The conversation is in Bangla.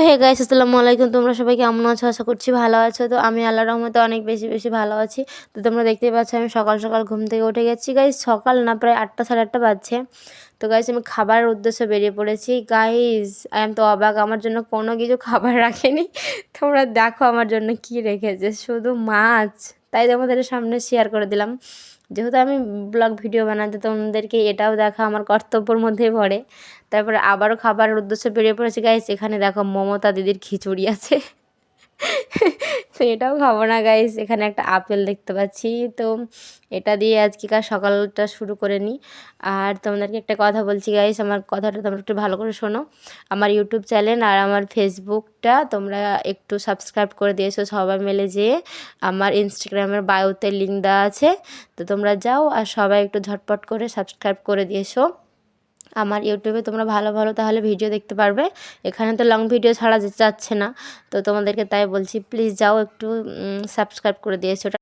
হে গাইস, আসসালামু আলাইকুম। তোমরা সবাই কেমন আছো? আশা করছি ভালো আছো। তো আমি আল্লাহর রহমতে অনেক বেশি বেশি ভালো আছি। তো তোমরা দেখতেই পাচ্ছ আমি সকাল সকাল ঘুম থেকে উঠে গেছি। গাইস সকাল না, প্রায় 8টা সাড়ে 8টা বাজছে। তো গাইস আমি খাবারের উদ্দেশ্যে বেরিয়ে পড়েছি। গাইস আই এম তো অবাক, আমার জন্য কোনো কিছু খাবার রাখেনি। তোমরা দেখো আমার জন্য কি রেখেছে, শুধু মাছ। তাই তোমাদের সামনে শেয়ার করে দিলাম। যেহেতু আমি ব্লগ ভিডিও বানাতে, তোমাদেরকে এটাও দেখা আমার কর্তব্যের মধ্যেই পড়ে। তারপরে আবারও খাবারের উদ্দেশ্যে বেরিয়ে পড়েছি। গাইস এখানে দেখো মমতা দিদির খিচুড়ি আছে। তো এটাও খাবো না গাইস। এখানে একটা আপেল দেখতে পাচ্ছি। তো এটা দিয়ে আজকেকার সকালটা শুরু করে নিই। আর তোমাদেরকে একটা কথা বলছি গাইস, আমার কথাটা তোমরা একটু ভালো করে শোনো। আমার ইউটিউব চ্যানেল আর আমার ফেসবুকটা তোমরা একটু সাবস্ক্রাইব করে দিয়েছো সবাই মিলে। যেয়ে আমার ইনস্টাগ্রামের বায়োতে লিঙ্ক দেওয়া আছে, তো তোমরা যাও আর সবাই একটু ঝটপট করে সাবস্ক্রাইব করে দিয়েছো। আমার ইউটিউবে তোমরা ভালো ভালো তাহলে ভিডিও দেখতে পারবে। এখানে তো লং ভিডিও ছাড়া যাচ্ছে না। তো তোমাদেরকে তাই বলছি, প্লিজ যাও একটু সাবস্ক্রাইব করে দিয়েছো।